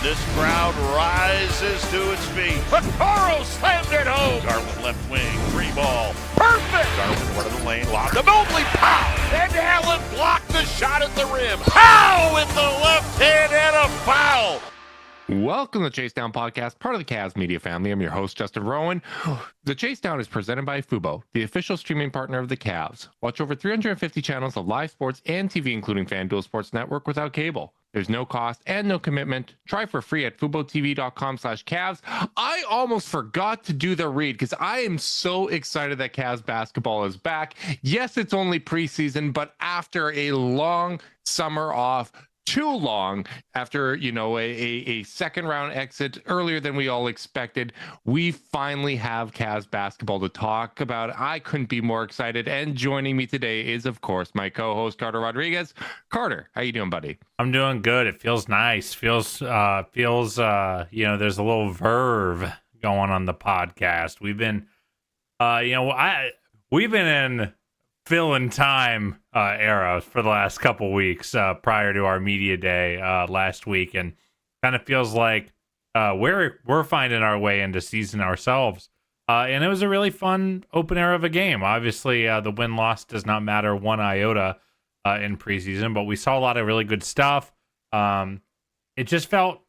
This crowd rises to its feet. Vaccaro slammed it home. Garland left wing, free ball. Perfect! Garland one of the lane, lob to Mobley. Pow! And Allen blocked the shot at the rim. Pow! With the left hand and a foul. Welcome to the Chase Down Podcast, part of the Cavs media family. I'm your host, Justin Rowan. The Chase Down is presented by Fubo, the official streaming partner of the Cavs. Watch over 350 channels of live sports and TV, including FanDuel Sports Network, without cable. There's no cost and no commitment. Try for free at FuboTV.com/Cavs. I almost forgot to do the read because I am so excited that Cavs basketball is back. Yes, it's only preseason, but after a long summer off, too long, after a second round exit earlier than we all expected, we finally have Cavs basketball to talk about. I couldn't be more excited. And joining me today is, of course, my co-host Carter Rodriguez. Carter, how you doing, buddy? I'm doing good. It feels nice. Feels there's a little verve going on the podcast. We've been we've been in fill in time era for the last couple weeks prior to our media day last week, and kind of feels like we're finding our way into season ourselves. And it was a really fun open air of a game. Obviously, the win-loss does not matter one iota in preseason, but we saw a lot of really good stuff. It just felt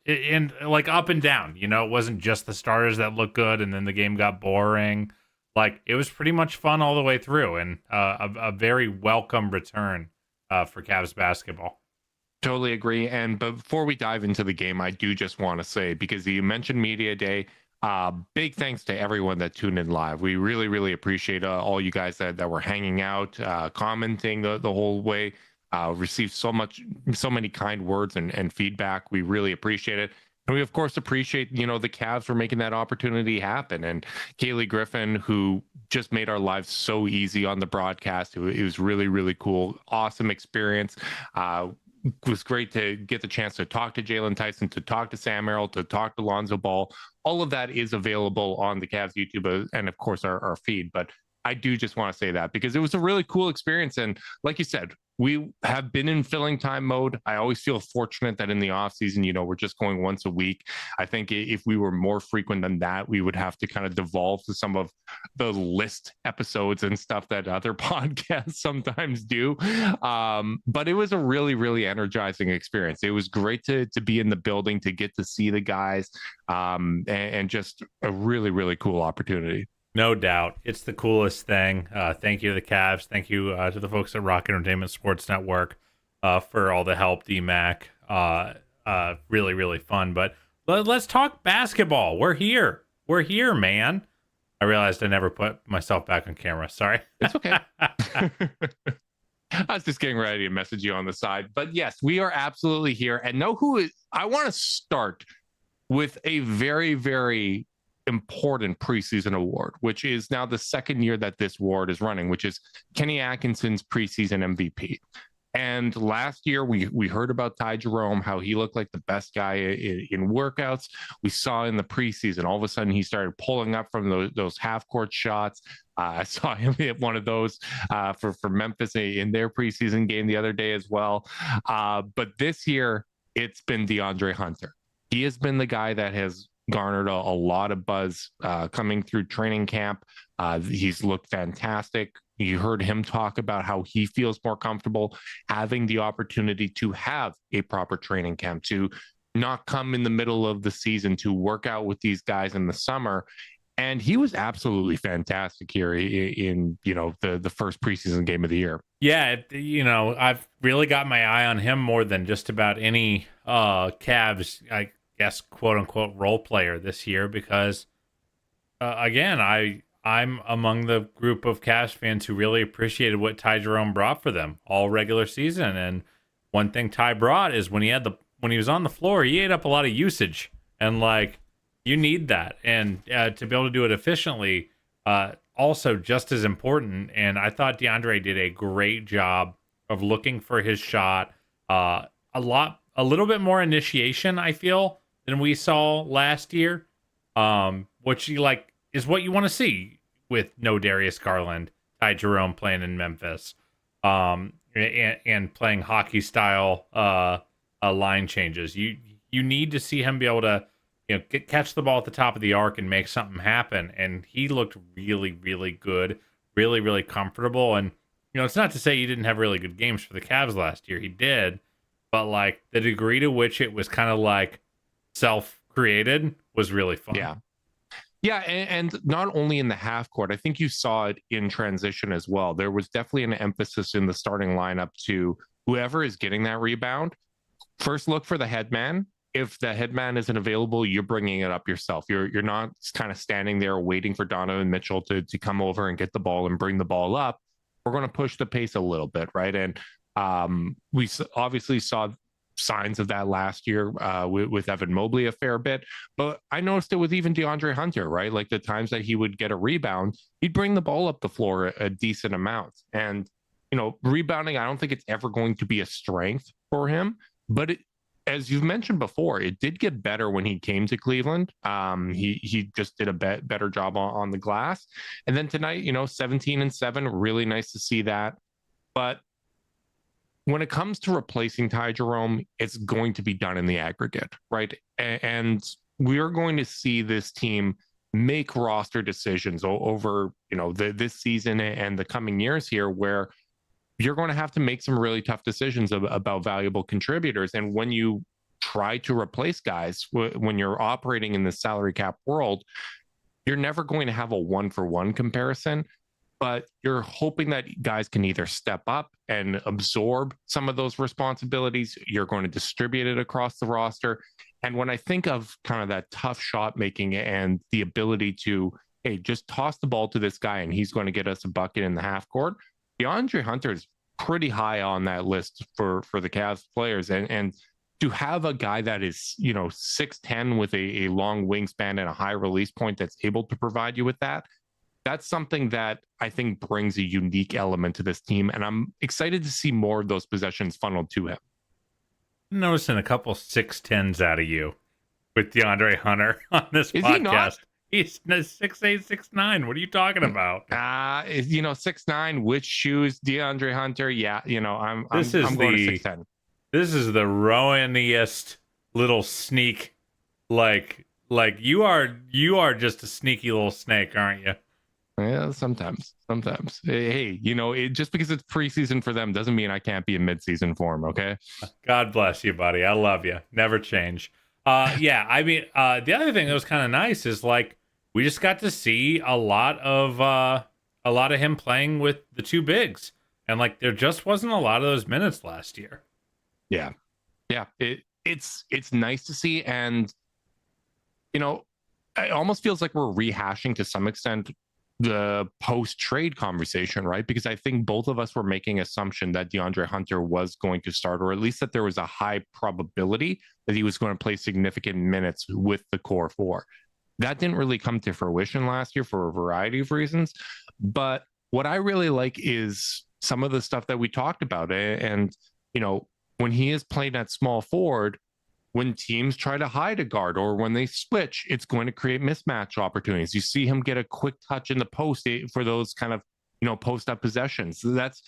like up and down. It wasn't just the starters that looked good and then the game got boring. Like, it was pretty much fun all the way through, and a very welcome return for Cavs basketball. Totally agree. And before we dive into the game, I do just want to say, because you mentioned Media Day, big thanks to everyone that tuned in live. We really, really appreciate all you guys that were hanging out, commenting the whole way. Received so many kind words and feedback. We really appreciate it. And we, of course, appreciate, the Cavs for making that opportunity happen. And Kaylee Griffin, who just made our lives so easy on the broadcast. It was really, really cool. Awesome experience. It was great to get the chance to talk to Jaylon Tyson, to talk to Sam Merrill, to talk to Lonzo Ball. All of that is available on the Cavs YouTube and, of course, our feed. But I do just want to say that because it was a really cool experience. And like you said, we have been in filling time mode. I always feel fortunate that in the off season, we're just going once a week. I think if we were more frequent than that, we would have to kind of devolve to some of the list episodes and stuff that other podcasts sometimes do. But it was a really, really energizing experience. It was great to be in the building, to get to see the guys, and just a really, really cool opportunity. No doubt. It's the coolest thing. Thank you to the Cavs. Thank you to the folks at Rock Entertainment Sports Network for all the help, D-Mac. Really, really fun. But let's talk basketball. We're here. We're here, man. I realized I never put myself back on camera. Sorry. It's okay. I was just getting ready to message you on the side. But yes, we are absolutely here. And I want to start with a very, very important preseason award, which is now the second year that this award is running, which is Kenny Atkinson's preseason MVP. And last year we heard about Ty Jerome, how he looked like the best guy in workouts. We saw in the preseason, all of a sudden he started pulling up from those half-court shots. I saw him hit one of those for Memphis in their preseason game the other day as well. But this year, it's been DeAndre Hunter. He has been the guy that has garnered a lot of buzz coming through training camp. He's looked fantastic. You heard him talk about how he feels more comfortable having the opportunity to have a proper training camp, to not come in the middle of the season, to work out with these guys in the summer. And he was absolutely fantastic here in the first preseason game of the year. Yeah, I've really got my eye on him more than just about any Cavs, I guess, quote unquote, role player this year, because again, I'm among the group of Cavs fans who really appreciated what Ty Jerome brought for them all regular season. And one thing Ty brought is when he was on the floor, he ate up a lot of usage, and you need that. And to be able to do it efficiently, also just as important. And I thought DeAndre did a great job of looking for his shot. A little bit more initiation, I feel, than we saw last year. Which is what you want to see with no Darius Garland, Ty Jerome playing in Memphis, and playing hockey style line changes. You need to see him be able to catch the ball at the top of the arc and make something happen. And he looked really, really good, really, really comfortable. And it's not to say he didn't have really good games for the Cavs last year. He did, but like the degree to which it was kind of like self-created was really fun. Yeah, and not only in the half court, I think you saw it in transition as well. There was definitely an emphasis in the starting lineup to whoever is getting that rebound, first look for the headman. If the headman isn't available, you're bringing it up yourself. You're not kind of standing there waiting for Donovan Mitchell to come over and get the ball and bring the ball up. We're going to push the pace a little bit, right? And we obviously saw signs of that last year with Evan Mobley a fair bit, but I noticed it with even DeAndre Hunter, right? Like the times that he would get a rebound, he'd bring the ball up the floor a decent amount. And rebounding, I don't think it's ever going to be a strength for him, but as you've mentioned before, it did get better when he came to Cleveland. He just did a better job on the glass. And then tonight, 17-7, really nice to see that. But when it comes to replacing Ty Jerome, it's going to be done in the aggregate, right? And we're going to see this team make roster decisions over, this season and the coming years here, where you're going to have to make some really tough decisions about valuable contributors. And when you try to replace guys, when you're operating in the salary cap world, you're never going to have a one-for-one comparison. But you're hoping that guys can either step up and absorb some of those responsibilities. You're going to distribute it across the roster. And when I think of kind of that tough shot making and the ability to, hey, just toss the ball to this guy and he's going to get us a bucket in the half court, DeAndre Hunter is pretty high on that list for the Cavs players. And to have a guy that is, 6'10" with a long wingspan and a high release point that's able to provide you with that's something that I think brings a unique element to this team. And I'm excited to see more of those possessions funneled to him. I'm noticing a couple 6'10s out of you with DeAndre Hunter on this Is podcast. He not? He's 6'8", 6'9". What are you talking about? 6'9", which shoes, DeAndre Hunter? Yeah, I'm going to 6'10". This is the rowaniest little sneak. Like you are just a sneaky little snake, aren't you? Yeah, sometimes. Hey, just because it's preseason for them doesn't mean I can't be in midseason form, okay? God bless you, buddy. I love you. Never change. Yeah, I mean, the other thing that was kind of nice is we just got to see a lot of him playing with the two bigs, and there just wasn't a lot of those minutes last year. Yeah. It's nice to see, and it almost feels like we're rehashing to some extent the post-trade conversation, right? Because I think both of us were making assumption that DeAndre Hunter was going to start, or at least that there was a high probability that he was going to play significant minutes with the core four. That didn't really come to fruition last year for a variety of reasons. But what I really like is some of the stuff that we talked about. And, when he is playing at small forward, when teams try to hide a guard or when they switch, it's going to create mismatch opportunities. You see him get a quick touch in the post for those kind of, post-up possessions. So that's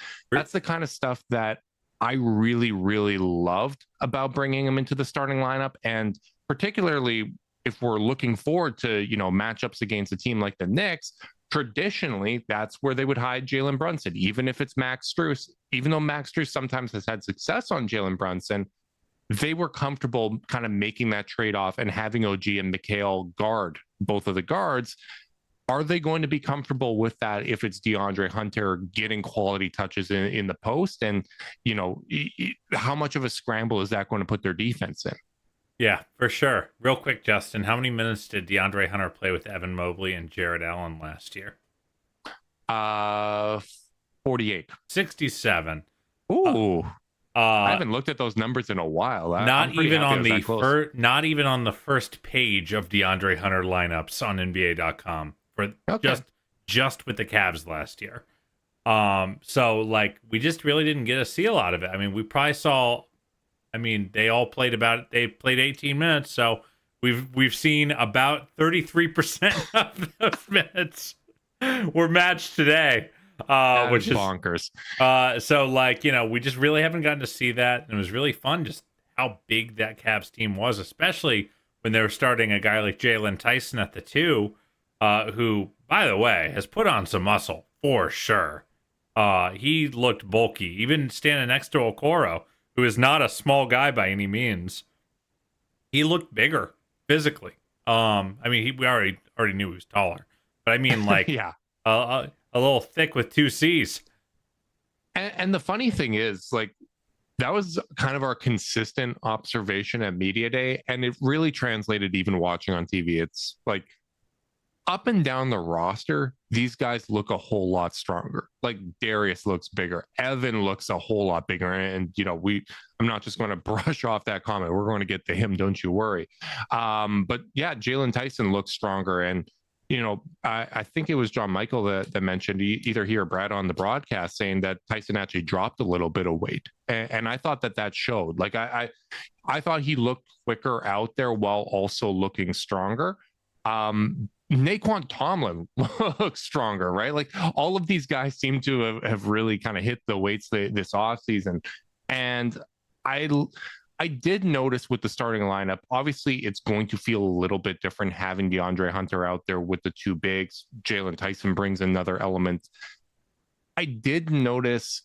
the kind of stuff that I really, really loved about bringing him into the starting lineup. And particularly if we're looking forward to, matchups against a team like the Knicks, traditionally, that's where they would hide Jalen Brunson, even if it's Max Strus. Even though Max Strus sometimes has had success on Jalen Brunson, they were comfortable kind of making that trade-off and having OG and Mikal guard both of the guards. Are they going to be comfortable with that if it's DeAndre Hunter getting quality touches in the post? And, how much of a scramble is that going to put their defense in? Yeah, for sure. Real quick, Justin, how many minutes did DeAndre Hunter play with Evan Mobley and Jared Allen last year? 48. 67. Ooh. I haven't looked at those numbers in a while. Not even on the first page of DeAndre Hunter lineups on NBA.com for just with the Cavs last year. So like we just really didn't get to see a lot of it. I mean, we probably saw. I mean, they played 18 minutes, so we've seen about 33% of those minutes were matched today, which is bonkers. So like, you know, we just really haven't gotten to see that, and it was really fun just how big that Cavs team was, especially when they were starting a guy like Jaylon Tyson at the 2, who, by the way, has put on some muscle for sure. He looked bulky, even standing next to Okoro, who is not a small guy by any means. He looked bigger physically. I mean, we already knew he was taller, but I mean, like, Yeah. A little thick with 2 C's. And the funny thing is, like, that was kind of our consistent observation at Media Day, and it really translated even watching on TV. It's like up and down the roster, these guys look a whole lot stronger. Like Darius looks bigger, Evan looks a whole lot bigger, and you know, I'm not just going to brush off that comment. We're going to get to him, don't you worry. But yeah, Jaylon Tyson looks stronger, and you know, I think it was John Michael that mentioned, either he or Brad on the broadcast, saying that Tyson actually dropped a little bit of weight, and I thought that showed. Like I thought he looked quicker out there while also looking stronger. Naquan Tomlin looks stronger, right? Like all of these guys seem to have really kind of hit the weights this offseason. And I did notice with the starting lineup, obviously it's going to feel a little bit different having DeAndre Hunter out there with the 2 bigs. Jaylon Tyson brings another element. I did notice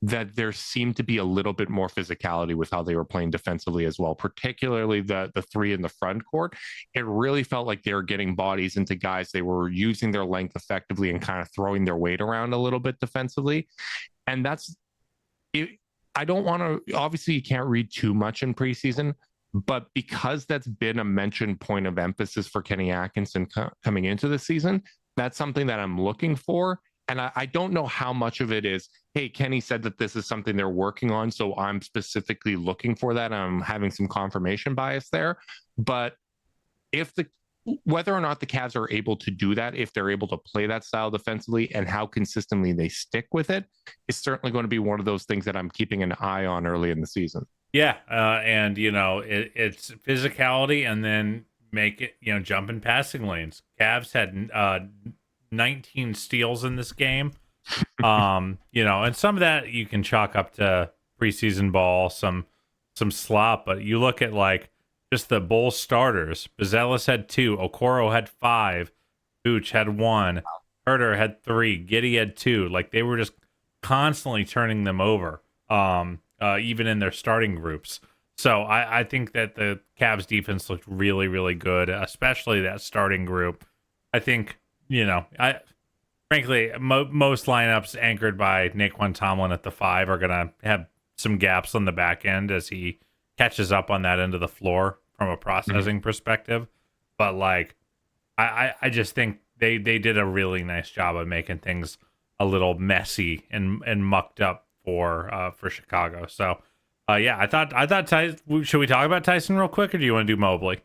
that there seemed to be a little bit more physicality with how they were playing defensively as well, particularly the 3 in the front court. It really felt like they were getting bodies into guys. They were using their length effectively and kind of throwing their weight around a little bit defensively. And that's it. I don't want to, obviously you can't read too much in preseason, but because that's been a mentioned point of emphasis for Kenny Atkinson coming into the season, that's something that I'm looking for. And I don't know how much of it is, hey, Kenny said that this is something they're working on, so I'm specifically looking for that. I'm having some confirmation bias there. But whether or not the Cavs are able to do that, if they're able to play that style defensively and how consistently they stick with it, is certainly going to be one of those things that I'm keeping an eye on early in the season. Yeah, and, you know, it's physicality and then make it, you know, jump in passing lanes. Cavs had 19 steals in this game. You know, and some of that you can chalk up to preseason ball, some slop, but you look at like just the Bulls starters. Bezelis had 2, Okoro had 5, Vooch had 1, Herter had 3, Giddey had 2. Like they were just constantly turning them over, even in their starting groups. So I think that the Cavs defense looked really, really good, especially that starting group. I think, you know, frankly, most lineups anchored by Naquan Tomlin at the 5 are going to have some gaps on the back end as he catches up on that end of the floor from a processing perspective. But like, I just think they did a really nice job of making things a little messy and mucked up for Chicago. So yeah, I thought Tyson, should we talk about Tyson real quick, or do you want to do Mobley?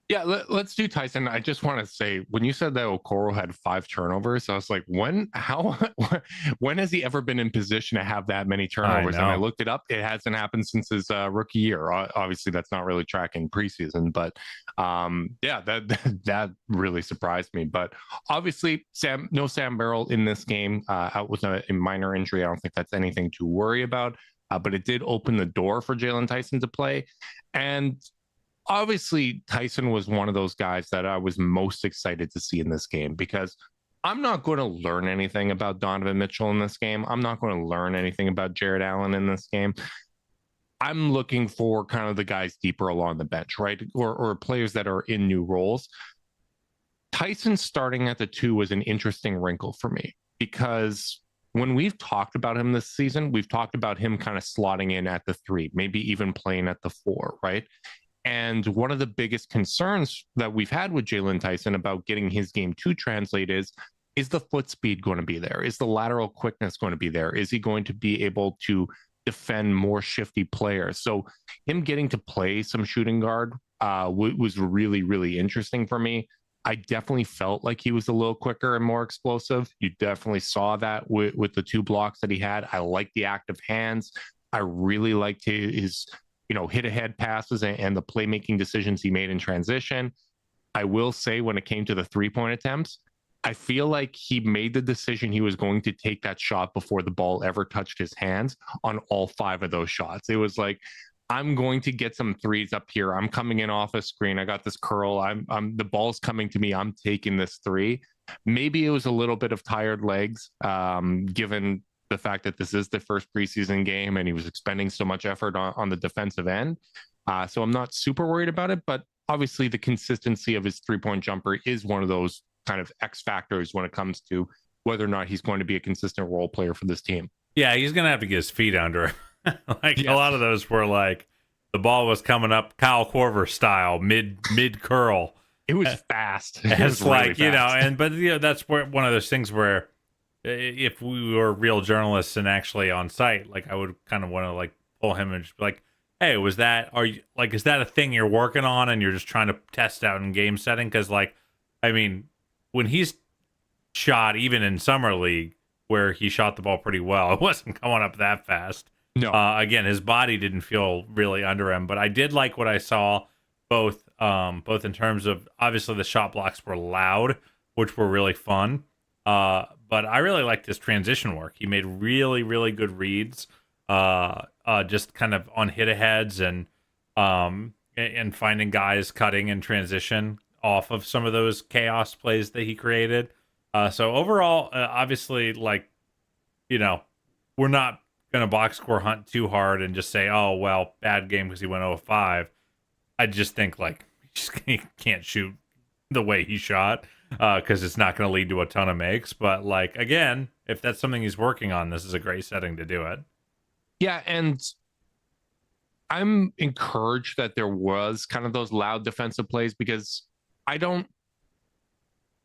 Yeah, let's do Tyson. I just want to say, when you said that Okoro had 5 turnovers, I was like, when has he ever been in position to have that many turnovers? And I looked it up. It hasn't happened since his rookie year. Obviously, that's not really tracking preseason, but yeah, that really surprised me. But obviously, Sam Merrill in this game, out with a minor injury. I don't think that's anything to worry about, but it did open the door for Jaylon Tyson to play. And obviously, Tyson was one of those guys that I was most excited to see in this game, because I'm not going to learn anything about Donovan Mitchell in this game. I'm not going to learn anything about Jared Allen in this game. I'm looking for kind of the guys deeper along the bench, right? Or players that are in new roles. Tyson starting at the 2 was an interesting wrinkle for me, because when we've talked about him this season, we've talked about him kind of slotting in at the 3, maybe even playing at the 4, right? And one of the biggest concerns that we've had with Jaylon Tyson about getting his game to translate is the foot speed going to be there? Is the lateral quickness going to be there? Is he going to be able to defend more shifty players? So him getting to play some shooting guard was really, really interesting for me. I definitely felt like he was a little quicker and more explosive. You definitely saw that with the 2 blocks that he had. I like the active hands. I really liked his hit ahead passes and the playmaking decisions he made in transition. I will say when it came to the 3-point attempts, I feel like he made the decision he was going to take that shot before the ball ever touched his hands on all 5 of those shots. It was like, I'm going to get some threes up here. I'm coming in off a screen. I got this curl. I'm the ball's coming to me. I'm taking this 3. Maybe it was a little bit of tired legs, given the fact that this is the first preseason game and he was expending so much effort on the defensive end. So I'm not super worried about it, but obviously the consistency of his 3-point jumper is one of those kind of X factors when it comes to whether or not he's going to be a consistent role player for this team. Yeah, he's going to have to get his feet under him. A lot of those were like the ball was coming up Kyle Korver style, mid curl. It was fast. It's like, really fast. But that's where one of those things where if we were real journalists and actually on site, like I would kind of want to like pull him and just be like, hey, is that a thing you're working on and you're just trying to test out in game setting? Because like, I mean, when he's shot, even in summer league where he shot the ball pretty well, it wasn't going up that fast. No. Again, his body didn't feel really under him, but I did like what I saw, both in terms of obviously the shot blocks were loud, which were really fun. But I really liked his transition work. He made really, really good reads, just kind of on hit aheads and finding guys cutting in transition off of some of those chaos plays that he created. So overall, obviously, like, we're not going to box score hunt too hard and just say, oh, well, bad game because he went 0-5. I just think, like, he can't shoot the way he shot because it's not going to lead to a ton of makes. But, like, again, if that's something he's working on, this is a great setting to do it. Yeah, and I'm encouraged that there was kind of those loud defensive plays because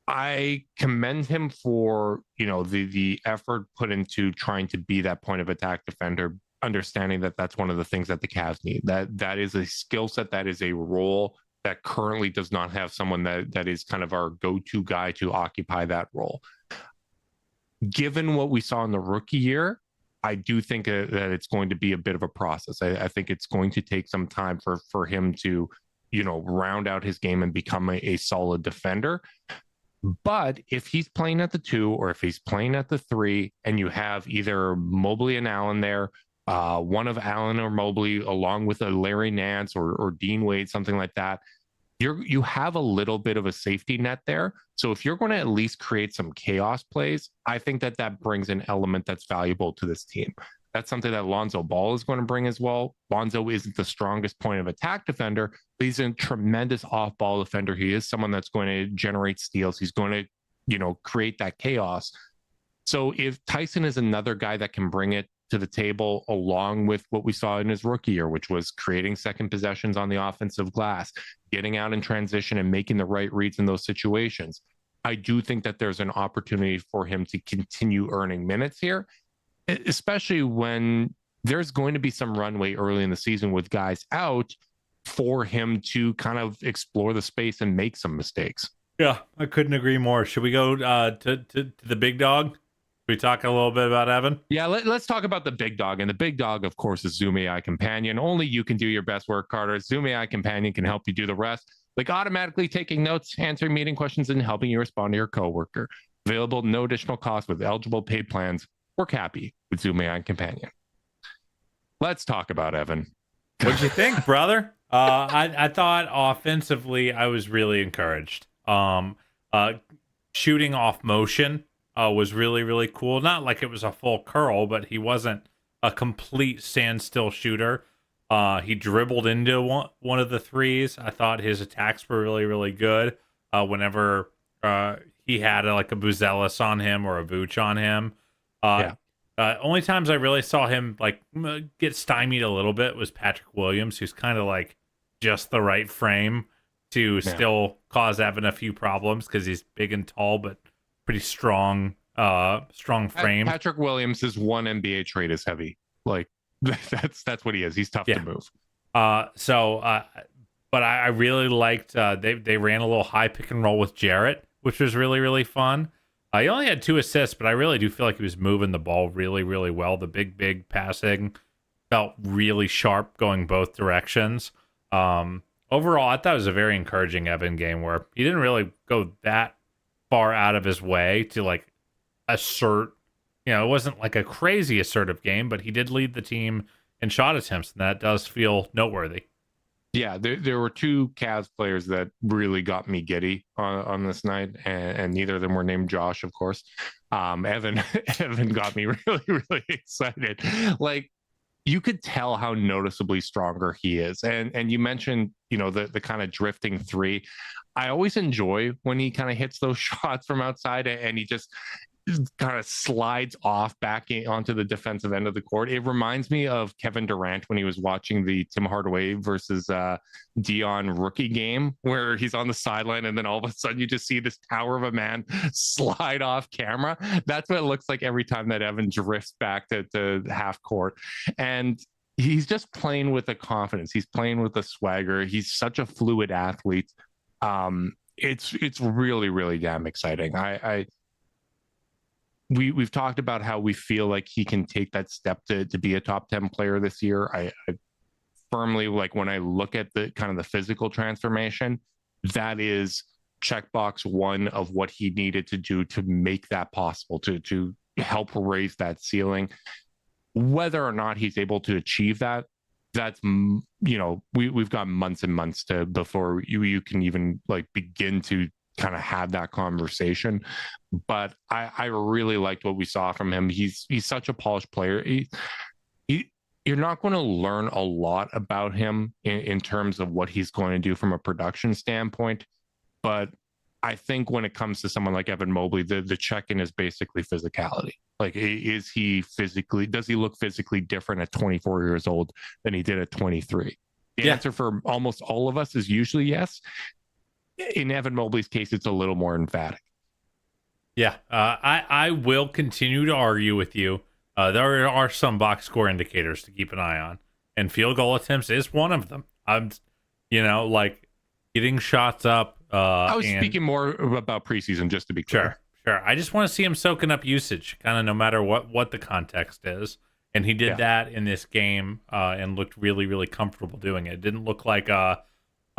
I commend him for, the effort put into trying to be that point of attack defender, understanding that that's one of the things that the Cavs need. That is a skill set, that is a role that currently does not have someone that is kind of our go-to guy to occupy that role. Given what we saw in the rookie year, I do think that it's going to be a bit of a process. I think it's going to take some time for him to, round out his game and become a solid defender. But if he's playing at the 2 or if he's playing at the 3 and you have either Mobley and Allen there, one of Allen or Mobley along with a Larry Nance or Dean Wade, something like that, you have a little bit of a safety net there. So if you're going to at least create some chaos plays, I think that brings an element that's valuable to this team. That's something that Lonzo Ball is going to bring as well. Lonzo isn't the strongest point of attack defender, but he's a tremendous off-ball defender. He is someone that's going to generate steals. He's going to, create that chaos. So if Tyson is another guy that can bring it to the table along with what we saw in his rookie year, which was creating second possessions on the offensive glass, getting out in transition and making the right reads in those situations, I do think that there's an opportunity for him to continue earning minutes here, especially when there's going to be some runway early in the season with guys out for him to kind of explore the space and make some mistakes. Yeah, I couldn't agree more. Should we go to the big dog? Should we talk a little bit about Evan? Yeah, let's talk about the big dog. And the big dog, of course, is Zoom AI Companion. Only you can do your best work, Carter. Zoom AI Companion can help you do the rest, like automatically taking notes, answering meeting questions, and helping you respond to your coworker. Available no additional cost with eligible paid plans. Work happy with Zoom AI Companion. Let's talk about Evan. What'd you think, brother? I thought offensively, I was really encouraged. Shooting off motion was really, really cool. Not like it was a full curl, but he wasn't a complete standstill shooter. He dribbled into one of the threes. I thought his attacks were really, really good. Whenever he had a Buzelis on him or a Vooch on him. Only times I really saw him get stymied a little bit was Patrick Williams, who's kind of just the right frame to still cause Evan a few problems because he's big and tall, but pretty strong frame. Patrick Williams' one NBA trade is heavy. That's what he is. He's tough to move. but I really liked they ran a little high pick and roll with Jarrett, which was really, really fun. He only had 2 assists, but I really do feel like he was moving the ball really, really well. The big passing felt really sharp going both directions. Overall, I thought it was a very encouraging Evan game where he didn't really go that far out of his way to like assert. It wasn't like a crazy assertive game, but he did lead the team in shot attempts, and that does feel noteworthy. Yeah, there were 2 Cavs players that really got me giddy on this night, and neither of them were named Josh, of course. Evan got me really, really excited. Like, you could tell how noticeably stronger he is. And you mentioned, the kind of drifting 3. I always enjoy when he kind of hits those shots from outside and he just kind of slides off back onto the defensive end of the court. It reminds me of Kevin Durant when he was watching the Tim Hardaway versus Dion rookie game, where he's on the sideline and then all of a sudden you just see this tower of a man slide off camera. That's what it looks like every time that Evan drifts back to half court. And he's just playing with a confidence. He's playing with a swagger. He's such a fluid athlete. It's really, really damn exciting. We've talked about how we feel like he can take that step to be a top 10 player this year. I firmly, like, when I look at the kind of the physical transformation, that is checkbox 1 of what he needed to do to make that possible, to help raise that ceiling. Whether or not he's able to achieve that, that's, we've got months and months before you can even like begin to kind of have that conversation. But I really liked what we saw from him. He's such a polished player. You're not going to learn a lot about him in terms of what he's going to do from a production standpoint. But I think when it comes to someone like Evan Mobley, the check-in is basically physicality. Like, does he look physically different at 24 years old than he did at 23? The answer for almost all of us is usually yes. In Evan Mobley's case, it's a little more emphatic. Yeah, I will continue to argue with you. There are some box score indicators to keep an eye on, and field goal attempts is one of them. I'm, like getting shots up. I was speaking more about preseason, just to be clear. Sure. I just want to see him soaking up usage, kind of no matter what the context is. And he did that in this game and looked really, really comfortable doing it. It didn't look like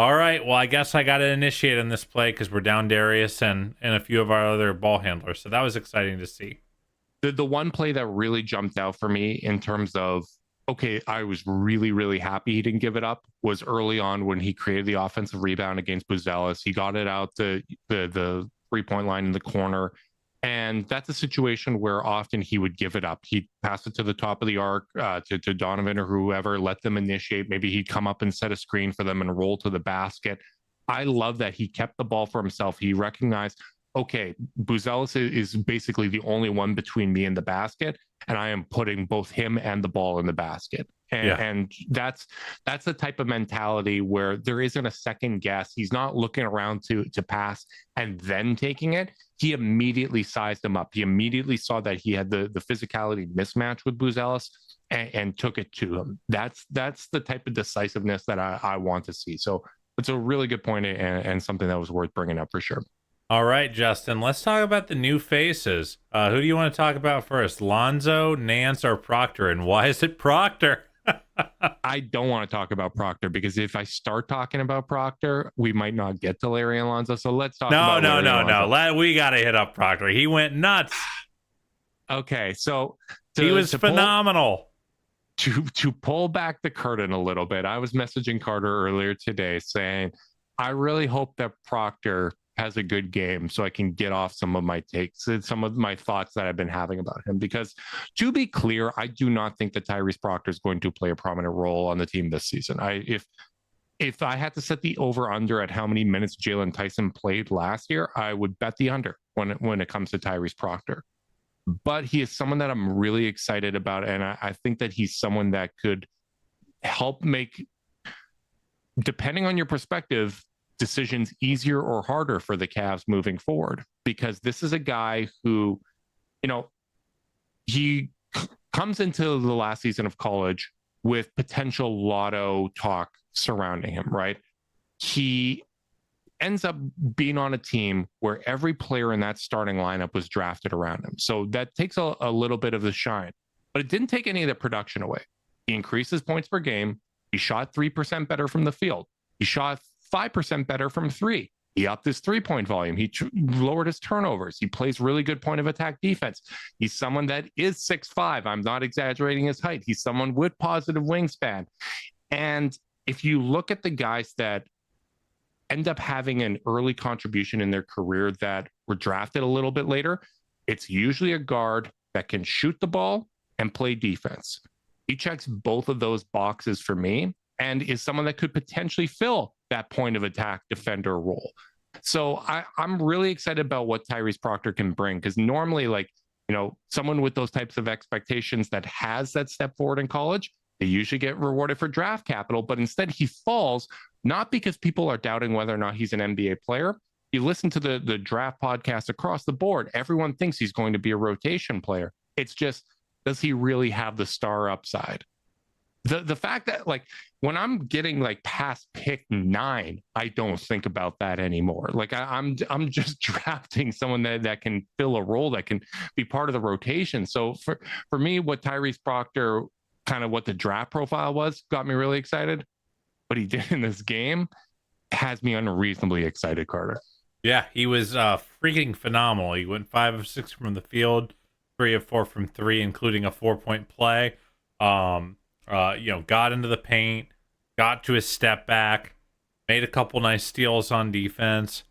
all right, well, I guess I got to initiate on this play because we're down Darius and a few of our other ball handlers. So that was exciting to see. The one play that really jumped out for me in terms of, okay, I was really, really happy he didn't give it up, was early on when he created the offensive rebound against Buzelis. He got it out the 3-point line in the corner. And that's a situation where often he would give it up. He'd pass it to the top of the arc to Donovan or whoever, let them initiate. Maybe he'd come up and set a screen for them and roll to the basket. I love that he kept the ball for himself. He recognized, okay, Buzelis is basically the only one between me and the basket, and I am putting both him and the ball in the basket. And that's the type of mentality where there isn't a second guess. He's not looking around to pass and then taking it. He immediately sized him up. He immediately saw that he had the physicality mismatch with Buzelis and took it to him. That's the type of decisiveness that I want to see. So it's a really good point and something that was worth bringing up for sure. All right, Justin, let's talk about the new faces. Who do you want to talk about first? Lonzo, Nance, or Proctor? And why is it Proctor? I don't want to talk about Proctor because if I start talking about Proctor, we might not get to Larry and Lonzo. So let's talk about No. We got to hit up Proctor. He went nuts. Okay, so he was phenomenal. To pull back the curtain a little bit, I was messaging Carter earlier today saying, I really hope that Proctor has a good game so I can get off some of my takes and some of my thoughts that I've been having about him. Because to be clear, I do not think that Tyrese Proctor is going to play a prominent role on the team this season. If I had to set the over under at how many minutes Jaylon Tyson played last year, I would bet the under when it comes to Tyrese Proctor. But he is someone that I'm really excited about. And I think that he's someone that could help make, depending on your perspective, decisions easier or harder for the Cavs moving forward, because this is a guy who, he comes into the last season of college with potential lotto talk surrounding him, right? he ends up being on a team where every player in that starting lineup was drafted around him. So that takes a little bit of the shine, but it didn't take any of the production away. He increased his points per game. He shot 3% better from the field. He shot 5% better from three. He upped his 3-point volume. He lowered his turnovers. He plays really good point of attack defense. He's someone that is 6'5". I'm not exaggerating his height. He's someone with positive wingspan. And if you look at the guys that end up having an early contribution in their career that were drafted a little bit later, it's usually a guard that can shoot the ball and play defense. He checks both of those boxes for me and is someone that could potentially fill that point of attack defender role. So I'm really excited about what Tyrese Proctor can bring, because normally, like, you know, someone with those types of expectations that has that step forward in college, they usually get rewarded for draft capital, but instead he falls, not because people are doubting whether or not he's an NBA player. You listen to the draft podcast across the board, everyone thinks he's going to be a rotation player. It's just, does he really have the star upside? The fact that, like, when I'm getting like past pick 9, I don't think about that anymore. Like I'm just drafting someone that can fill a role, that can be part of the rotation. So for me, what Tyrese Proctor, kind of what the draft profile was, got me really excited. What he did in this game has me unreasonably excited, Carter. Yeah, he was freaking phenomenal. He went 5 of 6 from the field, 3 of 4 from 3, including a 4-point play. Got into the paint, got to his step back, made a couple nice steals on defense.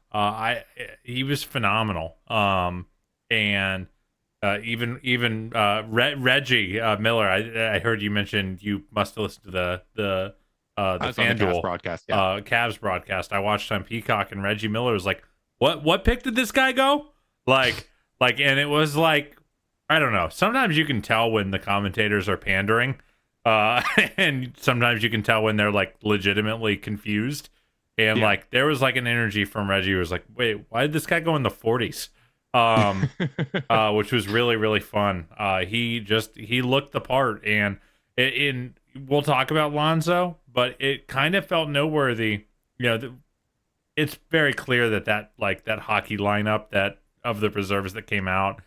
He was phenomenal. Even Reggie Miller, I heard you mentioned you must have listened to the FanDuel broadcast, yeah. Cavs broadcast. I watched on Peacock, and Reggie Miller was like, "What pick did this guy go?" And it was like, I don't know. Sometimes you can tell when the commentators are pandering, and sometimes you can tell when they're like legitimately confused. And like there was like an energy from Reggie who was like, "Wait, why did this guy go in the 40s?" Which was really, really fun. He looked the part, and we'll talk about Lonzo, but it kind of felt noteworthy. You know, it's very clear that hockey lineup that of the reserves that came out,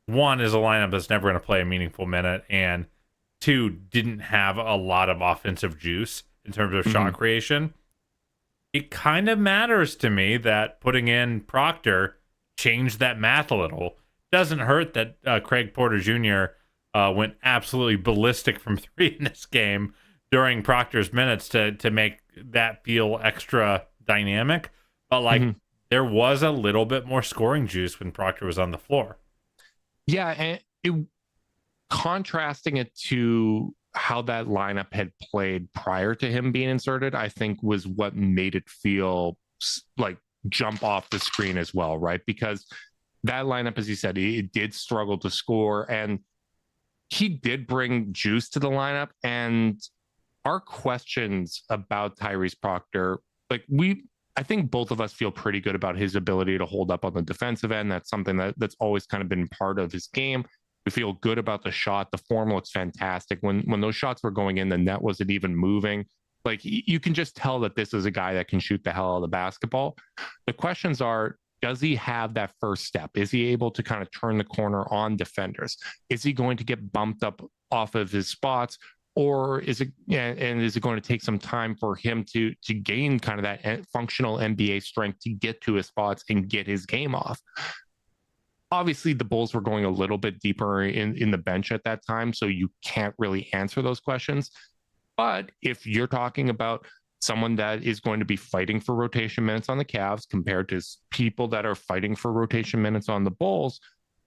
one is a lineup that's never going to play a meaningful minute, and two didn't have a lot of offensive juice in terms of shot creation. It kind of matters to me that putting in Proctor changed that math a little. Doesn't hurt that Craig Porter Jr. Went absolutely ballistic from 3 in this game during Proctor's minutes to make that feel extra dynamic. But there was a little bit more scoring juice when Proctor was on the floor. Yeah, and contrasting it to how that lineup had played prior to him being inserted, I think was what made it feel like jump off the screen as well, right? Because that lineup, as you said, it did struggle to score, and he did bring juice to the lineup. And our questions about Tyrese Proctor, like I think both of us feel pretty good about his ability to hold up on the defensive end. That's something that's always kind of been part of his game. We feel good about the shot. The form looks fantastic. When those shots were going in, the net wasn't even moving. Like, you can just tell that this is a guy that can shoot the hell out of the basketball. The questions are, does he have that first step? Is he able to kind of turn the corner on defenders? Is he going to get bumped up off of his spots? Or is it going to take some time for him to gain kind of that functional NBA strength to get to his spots and get his game off? Obviously, the Bulls were going a little bit deeper in the bench at that time, so you can't really answer those questions. But if you're talking about someone that is going to be fighting for rotation minutes on the Cavs compared to people that are fighting for rotation minutes on the Bulls,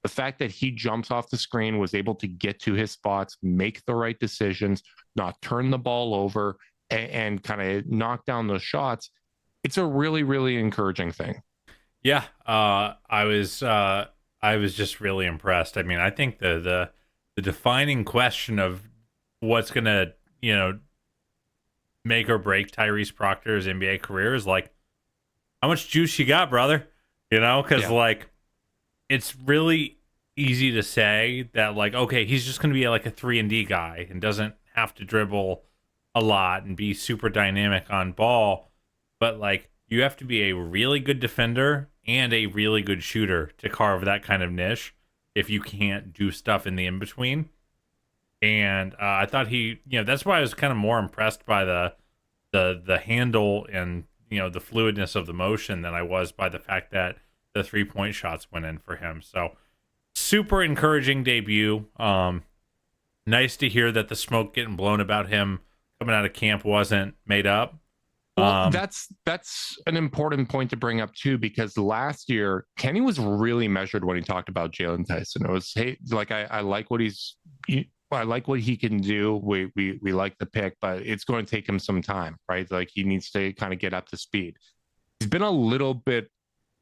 the fact that he jumps off the screen, was able to get to his spots, make the right decisions, not turn the ball over, and kind of knock down those shots, it's a really, really encouraging thing. Yeah, I was just really impressed. I mean, I think the defining question of what's gonna, make or break Tyrese Proctor's NBA career is like, how much juice you got, brother? Because it's really easy to say that, like, okay, he's just going to be like a 3-and-D guy and doesn't have to dribble a lot and be super dynamic on ball. but like you have to be a really good defender and a really good shooter to carve that kind of niche if you can't do stuff in the in between. And I thought that's why I was kind of more impressed by the handle and the fluidness of the motion than I was by the fact that the 3-point shots went in for him. So super encouraging debut. Nice to hear that the smoke getting blown about him coming out of camp wasn't made up. Well, that's an important point to bring up too, because last year Kenny was really measured when he talked about Jaylon Tyson. It was, hey, like I like what I like what he can do. We like the pick, but it's going to take him some time, right? Like he needs to kind of get up to speed. He's been a little bit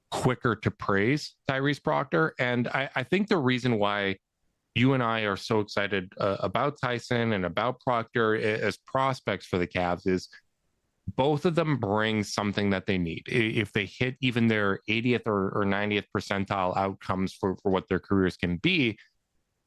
quicker to praise Tyrese Proctor, and I think the reason why you and I are so excited about Tyson and about Proctor as prospects for the Cavs is both of them bring something that they need. If they hit even their 80th or 90th percentile outcomes for what their careers can be,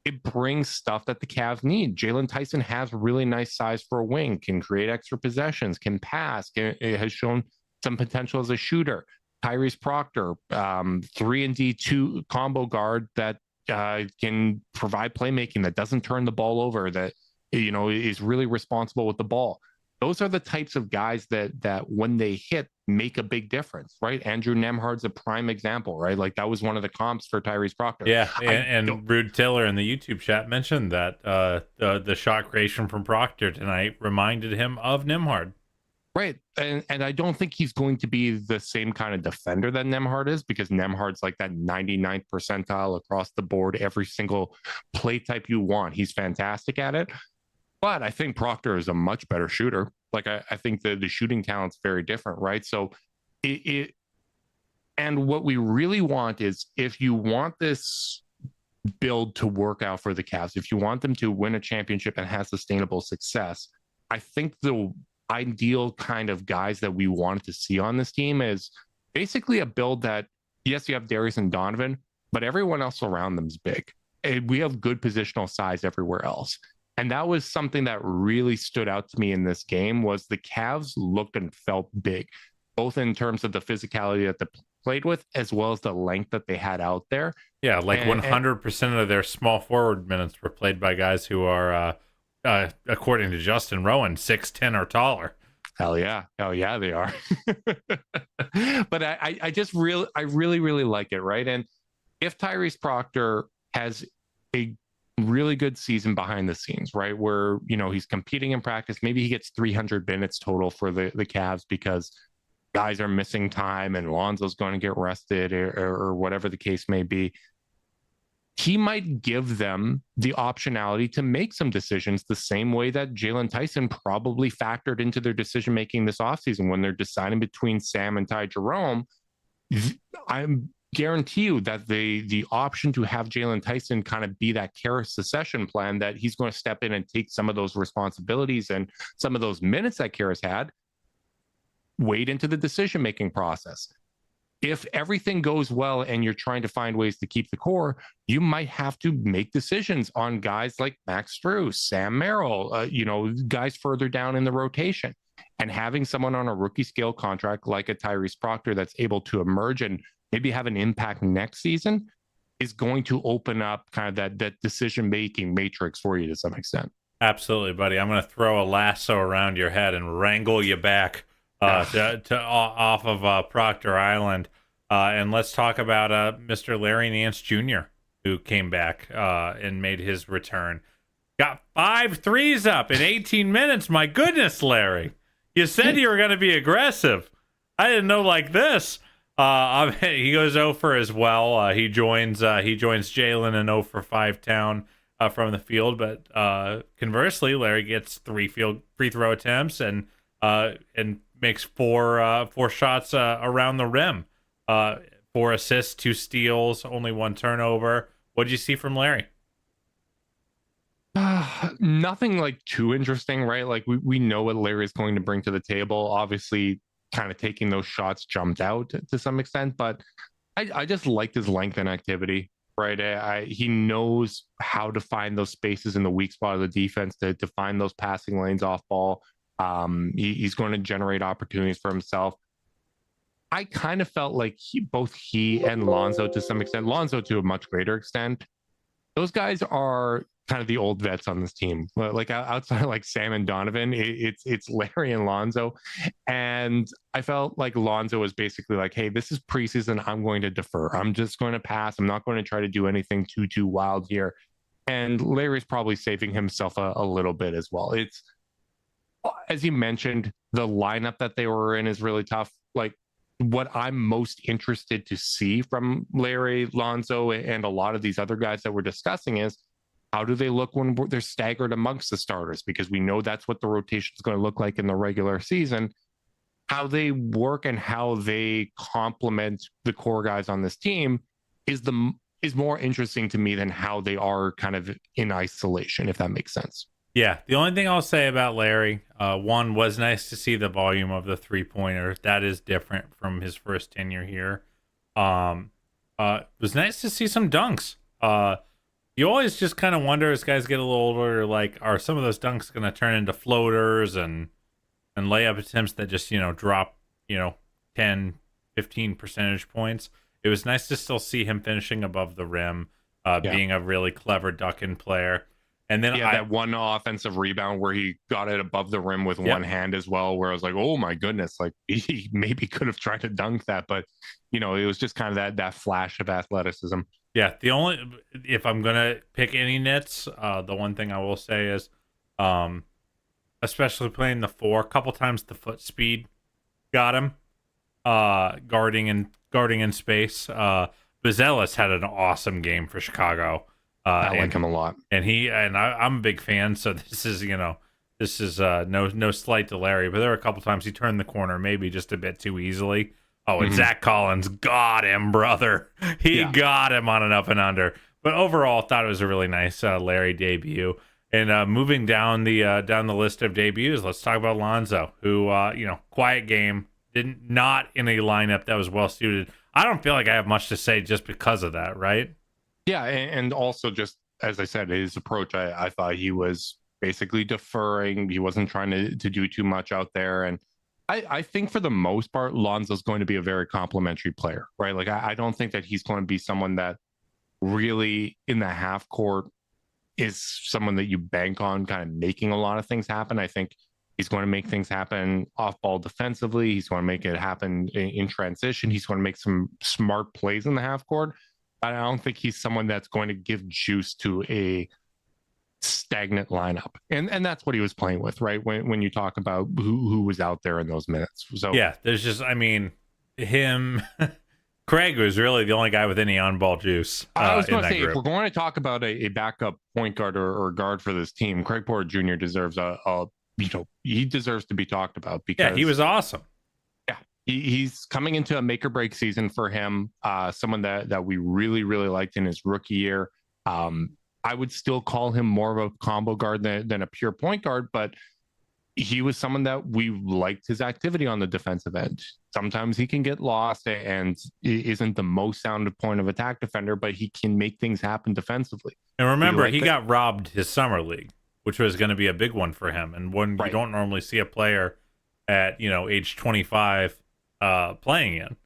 it brings stuff that the Cavs need. Jaylon Tyson has really nice size for a wing, can create extra possessions, can pass, it has shown some potential as a shooter. Tyrese Proctor, 3-and-D 2 combo guard that can provide playmaking, that doesn't turn the ball over, that is really responsible with the ball. Those are the types of guys that when they hit make a big difference, right? Andrew Nembhard's a prime example, right? Like that was one of the comps for Tyrese Proctor. Yeah, and Rude Tiller in the YouTube chat mentioned that the shot creation from Proctor tonight reminded him of Nembhard. Right, and I don't think he's going to be the same kind of defender that Nembhard is, because Nembhard's like that 99th percentile across the board, every single play type you want. He's fantastic at it. But I think Proctor is a much better shooter. Like I think the shooting talent's very different, right? So and what we really want is, if you want this build to work out for the Cavs, if you want them to win a championship and have sustainable success, I think the ideal kind of guys that we wanted to see on this team is basically a build that, yes, you have Darius and Donovan, but everyone else around them is big. And we have good positional size everywhere else. And that was something that really stood out to me in this game, was the Cavs looked and felt big, both in terms of the physicality that they played with, as well as the length that they had out there. Yeah, like 100% of their small forward minutes were played by guys who are, according to Justin Rowan, 6'10" or taller. Hell yeah, they are. But I really like it, right? And if Tyrese Proctor has a really good season behind the scenes, right, where he's competing in practice, maybe he gets 300 minutes total for the Cavs because guys are missing time and Lonzo's going to get rested or whatever the case may be, he might give them the optionality to make some decisions the same way that Jaylon Tyson probably factored into their decision making this offseason when they're deciding between Sam and Ty Jerome. I'm guarantee you that the option to have Jaylon Tyson kind of be that Karras secession plan, that he's going to step in and take some of those responsibilities and some of those minutes that Karras had, wade into the decision-making process. If everything goes well and you're trying to find ways to keep the core, you might have to make decisions on guys like Max Strus, Sam Merrill, guys further down in the rotation. And having someone on a rookie scale contract like a Tyrese Proctor that's able to emerge and maybe have an impact next season is going to open up kind of that decision-making matrix for you to some extent. Absolutely, buddy. I'm going to throw a lasso around your head and wrangle you back to off of Proctor Island. And let's talk about Mr. Larry Nance Jr., who came back and made his return. Got 5 threes up in 18 minutes. My goodness, Larry. You said you were going to be aggressive. I didn't know like this. He goes 0 for as well. He joins Jaylon in 0 for 5 town from the field. But conversely, Larry gets 3 free throw attempts and makes 4 shots around the rim. 4 assists, 2 steals, only 1 turnover. What did you see from Larry? Nothing like too interesting, right? Like we know what Larry is going to bring to the table. Obviously, kind of taking those shots jumped out to some extent, but I just liked his length and activity, right? He knows how to find those spaces in the weak spot of the defense to find those passing lanes off ball. He's going to generate opportunities for himself. I kind of felt like both he and Lonzo to some extent, Lonzo to a much greater extent, those guys are kind of the old vets on this team. Like outside of like Sam and Donovan, it's Larry and Lonzo. And I felt like Lonzo was basically like, hey, this is preseason. I'm going to defer. I'm just going to pass. I'm not going to try to do anything too wild here. And Larry's probably saving himself a little bit as well. It's, as you mentioned, the lineup that they were in is really tough. Like, what I'm most interested to see from Larry, Lonzo, and a lot of these other guys that we're discussing is how do they look when they're staggered amongst the starters? Because we know that's what the rotation is going to look like in the regular season. How they work and how they complement the core guys on this team is more interesting to me than how they are kind of in isolation, if that makes sense. Yeah, the only thing I'll say about Larry, one, was nice to see the volume of the three-pointer. That is different from his first tenure here. It was nice to see some dunks. You always just kind of wonder as guys get a little older, like, are some of those dunks going to turn into floaters and layup attempts that just, drop, 10, 15 percentage points. It was nice to still see him finishing above the rim, being a really clever duck-in player. And then that one offensive rebound where he got it above the rim with one hand as well, where I was like, oh my goodness, like he maybe could have tried to dunk that, but it was just kind of that flash of athleticism. Yeah, if I'm gonna pick any nits, the one thing I will say is, especially playing the 4, a couple times the foot speed got him, guarding in space. Bazelis had an awesome game for Chicago. I like him a lot, and I'm a big fan. So this is no slight to Larry, but there were a couple times he turned the corner maybe just a bit too easily. Oh, and Zach Collins got him, brother. He got him on an up and under. But overall, thought it was a really nice Larry debut. And moving down the list of debuts, let's talk about Lonzo, who quiet game, not in a lineup that was well suited. I don't feel like I have much to say just because of that, right? Yeah, and also just as I said, his approach, I thought he was basically deferring. He wasn't trying to do too much out there. And I think for the most part, Lonzo's going to be a very complimentary player, right? Like, I don't think that he's going to be someone that really in the half court is someone that you bank on kind of making a lot of things happen. I think he's going to make things happen off ball defensively. He's going to make it happen in transition. He's going to make some smart plays in the half court. I don't think he's someone that's going to give juice to a stagnant lineup. And that's what he was playing with, right? When you talk about who was out there in those minutes. So yeah, there's just, him, Craig was really the only guy with any on-ball juice. I was going to say, if we're going to talk about a backup point guard or guard for this team, Craig Porter Jr. deserves he deserves to be talked about because he was awesome. He's coming into a make or break season for him. Someone that we really, really liked in his rookie year. I would still call him more of a combo guard than a pure point guard, but he was someone that we liked his activity on the defensive end. Sometimes he can get lost and isn't the most sound point of attack defender, but he can make things happen defensively. And remember, he got robbed his summer league, which was going to be a big one for him. And one you don't normally see a player at, age 25 playing in.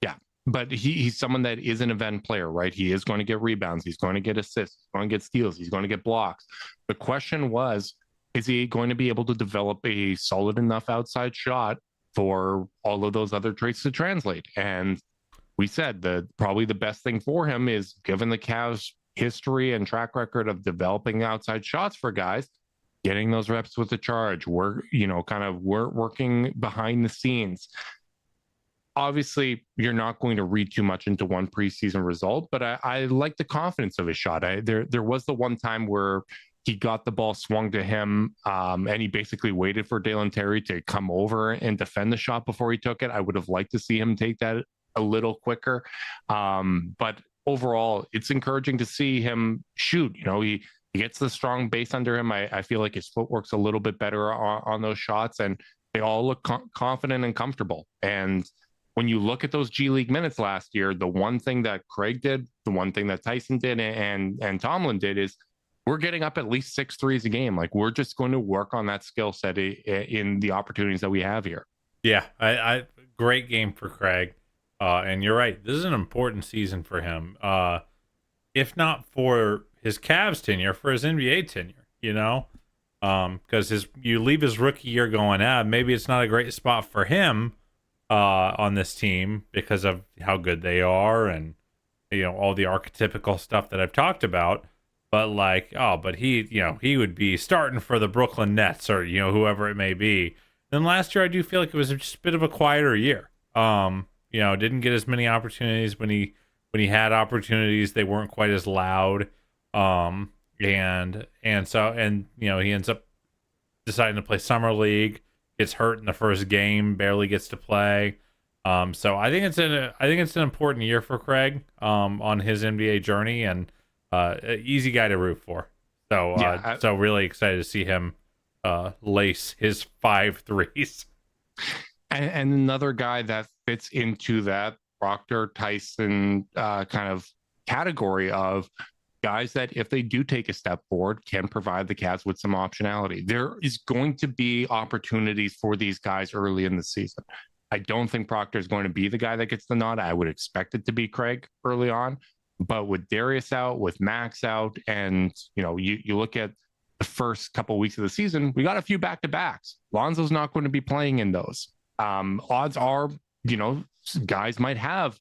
Yeah, but he's someone that is an event player, right? He is going to get rebounds. He's going to get assists. He's going to get steals. He's going to get blocks. The question was, is he going to be able to develop a solid enough outside shot for all of those other traits to translate? And we said that probably the best thing for him is, given the Cavs' history and track record of developing outside shots for guys, getting those reps with the charge. We're working behind the scenes. Obviously, you're not going to read too much into one preseason result, but I like the confidence of his shot. There was the one time where he got the ball swung to him, and he basically waited for Dalen Terry to come over and defend the shot before he took it. I would have liked to see him take that a little quicker. But overall, it's encouraging to see him shoot. He gets the strong base under him. I feel like his footwork's a little bit better on those shots, and they all look confident and comfortable. And when you look at those G League minutes last year, the one thing that Craig did, the one thing that Tyson did, and Tomlin did is we're getting up at least 6 threes a game. Like, we're just going to work on that skill set in the opportunities that we have here. Yeah, I great game for Craig. And you're right. This is an important season for him. If not for his Cavs tenure, for his NBA tenure, because you leave his rookie year going, maybe it's not a great spot for him on this team because of how good they are and all the archetypical stuff that I've talked about. But but he would be starting for the Brooklyn Nets or whoever it may be. Then last year I do feel like it was just a bit of a quieter year. Didn't get as many opportunities when he had opportunities. They weren't quite as loud. And he ends up deciding to play summer league, gets hurt in the first game, barely gets to play. So I think it's an important year for Craig on his NBA journey, and easy guy to root for. So so really excited to see him lace his 5 threes. And another guy that fits into that Proctor Tyson kind of category of guys that, if they do take a step forward, can provide the Cavs with some optionality. There is going to be opportunities for these guys early in the season. I don't think Proctor is going to be the guy that gets the nod. I would expect it to be Craig early on. But with Darius out, with Max out, and you look at the first couple of weeks of the season, we got a few back-to-backs. Lonzo's not going to be playing in those. Odds are, guys might have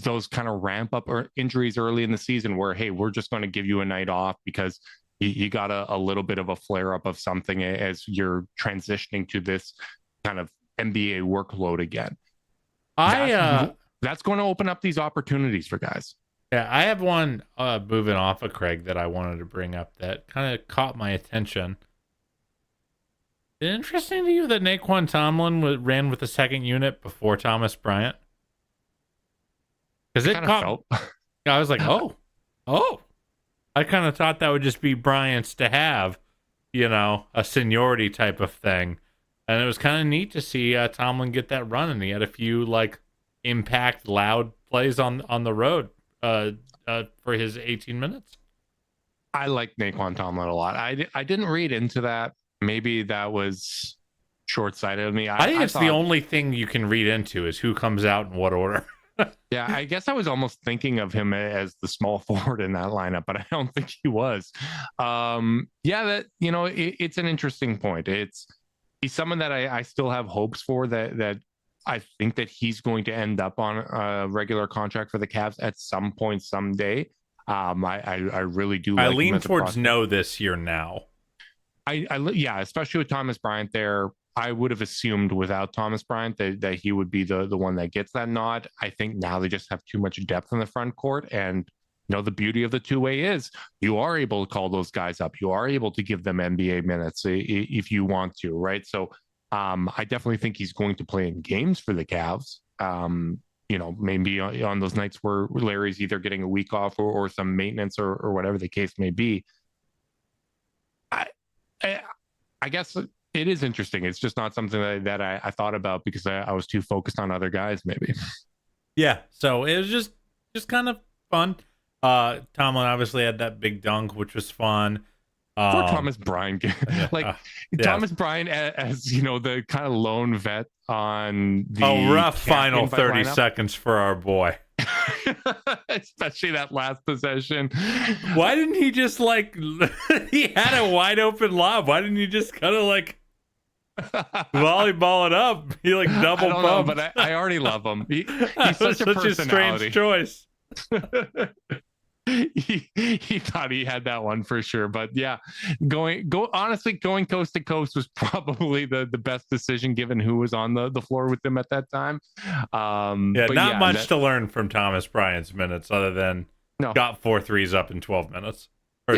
those kind of ramp up or injuries early in the season where, hey, we're just going to give you a night off because you got a little bit of a flare up of something as you're transitioning to this kind of NBA workload again. That's going to open up these opportunities for guys. Yeah, I have one moving off of Craig that I wanted to bring up that kind of caught my attention. Is it interesting to you that Naquan Tomlin ran with the second unit before Thomas Bryant? Because I was like, oh. I kind of thought that would just be Bryant's to have, a seniority type of thing. And it was kind of neat to see Tomlin get that run, and he had a few impact, loud plays on the road for his 18 minutes. I like Naquan Tomlin a lot. I didn't read into that. Maybe that was short-sighted of me. I think it's the only thing you can read into is who comes out in what order. Yeah, I guess I was almost thinking of him as the small forward in that lineup, but I don't think he was. It's an interesting point. He's someone that I still have hopes for that I think that he's going to end up on a regular contract for the Cavs at some point someday. I really do. I lean towards no this year now. Especially with Thomas Bryant there. I would have assumed without Thomas Bryant that he would be the one that gets that nod. I think now they just have too much depth in the front court, and the beauty of the two-way is you are able to call those guys up. You are able to give them NBA minutes if you want to, right? So I definitely think he's going to play in games for the Cavs. Maybe on those nights where Larry's either getting a week off or some maintenance or whatever the case may be. I guess it is interesting. It's just not something that I thought about because I was too focused on other guys, maybe. Yeah, so it was just kind of fun. Tomlin obviously had that big dunk, which was fun. For Thomas Bryant, Thomas Bryant as the kind of lone vet on the rough final 30 seconds for our boy. Especially that last possession. Why didn't he just he had a wide open lob? Why didn't he just kind of volleyball it up? He double bump. But I already love him. He's such a personality. A strange choice. He thought he had that one for sure, but yeah, going coast to coast was probably the best decision given who was on the floor with them at that time. Not much to learn from Thomas Bryant's minutes other than got 4 threes up in 12 minutes or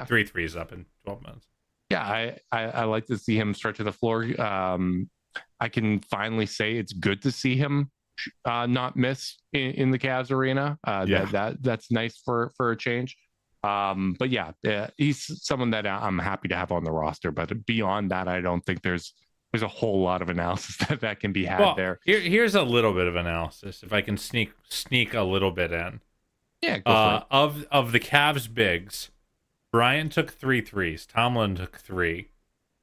three threes up in 12 minutes. Yeah, I like to see him stretch to the floor. I can finally say it's good to see him not miss in the Cavs arena. That's nice for a change. He's someone that I'm happy to have on the roster. But beyond that, I don't think there's a whole lot of analysis that can be had there. Here's a little bit of analysis, if I can sneak a little bit in. Yeah, go for it. Of the Cavs bigs, Bryant took 3 threes. Tomlin took 3.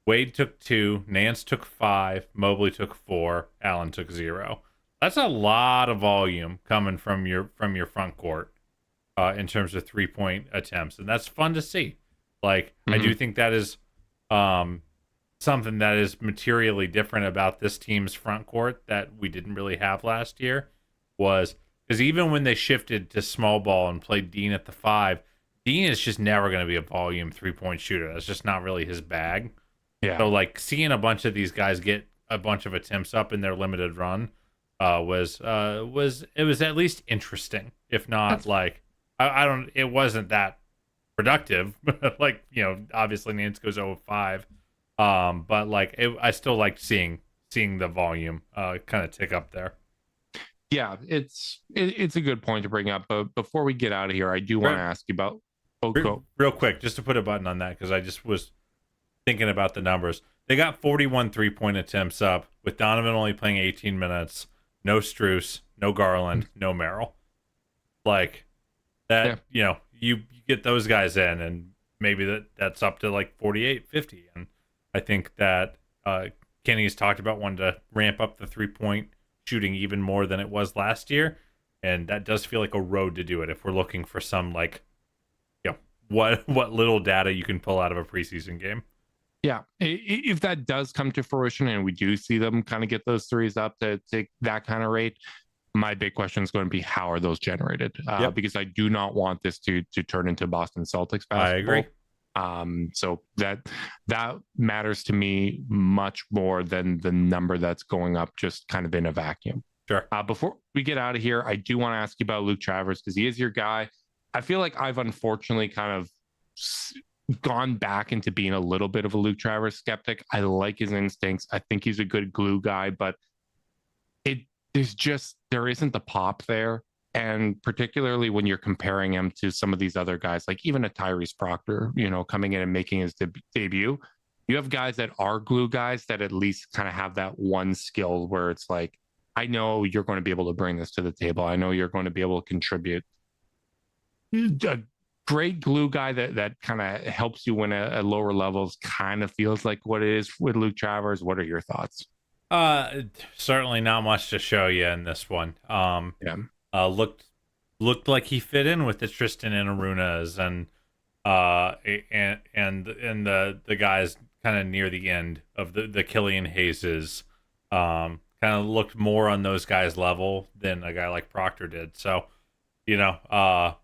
Wade took 2, Nance took 5, Mobley took 4, Allen took 0. That's a lot of volume coming from your front court in terms of 3-point attempts, and that's fun to see. Like, I do think that is something that is materially different about this team's front court that we didn't really have last year. Was because even when they shifted to small ball and played Dean at the 5, Dean is just never going to be a volume 3-point shooter. That's just not really his bag. Yeah. So like seeing a bunch of these guys get a bunch of attempts up in their limited run was at least interesting, if not like it wasn't that productive. Like, you know, obviously Nance goes 0-5, but like I still liked seeing the volume kind of tick up there. Yeah, it's a good point to bring up. But before we get out of here, I do want to ask you about real quick, just to put a button on that, because I just was thinking about the numbers. They got 41 3-point attempts up with Donovan only playing 18 minutes, no Strus, no Garland, no Merrill. Like that, you know, you get those guys in, and maybe that's up to like 48, 50. And I think that Kenny's talked about wanting to ramp up the 3-point shooting even more than it was last year, and that does feel like a road to do it if we're looking for some, like, you know, what little data you can pull out of a preseason game. Yeah, if that does come to fruition and we do see them kind of get those threes up to that kind of rate, my big question is going to be, how are those generated? Because I do not want this to turn into Boston Celtics basketball. I agree. So that matters to me much more than the number that's going up just kind of in a vacuum. Sure. Before we get out of here, I do want to ask you about Luke Travers, because he is your guy. I feel like I've unfortunately kind of gone back into being a little bit of a Luke Travers skeptic. I like his instincts. I think he's a good glue guy, but there isn't the pop there. And particularly when you're comparing him to some of these other guys, like even a Tyrese Proctor, you know, coming in and making his debut, you have guys that are glue guys that at least kind of have that one skill where it's like, I know you're going to be able to bring this to the table. I know you're going to be able to contribute. A great glue guy that kind of helps you win at lower levels kind of feels like what it is with Luke Travers. What are your thoughts? Certainly not much to show you in this one. Looked like he fit in with the Tristan and Arunas and the guys kind of near the end of the Killian Hayeses. Kind of looked more on those guys' level than a guy like Proctor did. So, you know,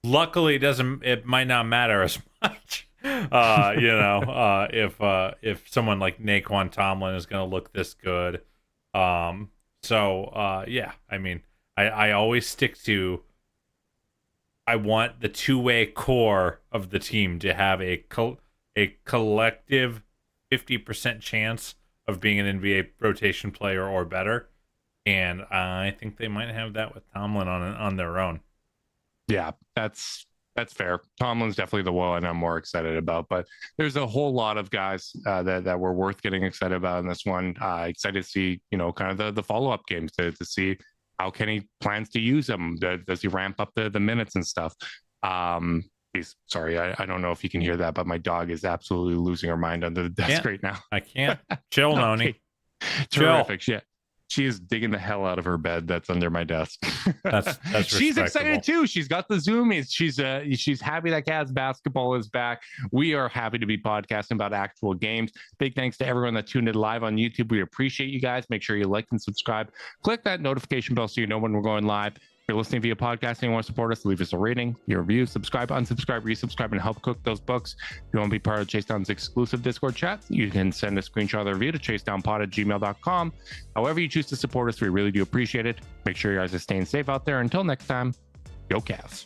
luckily it might not matter as much. You know, if someone like Naquan Tomlin is going to look this good. Yeah, I mean, I always stick to, I want the two-way core of the team to have a collective 50% chance of being an NBA rotation player or better, and I think they might have that with Tomlin on their own. Yeah, that's fair. Tomlin's definitely the one I'm more excited about, but there's a whole lot of guys that were worth getting excited about in this one. Excited to see, you know, kind of the follow-up games to see how Kenny plans to use them. Does he ramp up the minutes and stuff? Sorry, I don't know if you can hear that, but my dog is absolutely losing her mind under the desk right now. I can't. Chill, Noni. Terrific. Chill. She is digging the hell out of her bed that's under my desk. That's She's excited too. She's got the zoomies. She's happy that Cavs basketball is back. We are happy to be podcasting about actual games. Big thanks to everyone that tuned in live on YouTube. We appreciate you guys. Make sure you like and subscribe. Click that notification bell so you know when we're going live. If you're listening via podcast and you want to support us, leave us a rating, your review, subscribe, unsubscribe, resubscribe, and help cook those books. If you want to be part of Chase Down's exclusive Discord chat, you can send a screenshot of the review to chasedownpod@gmail.com. However you choose to support us, we really do appreciate it. Make sure you guys are staying safe out there. Until next time, go Cavs.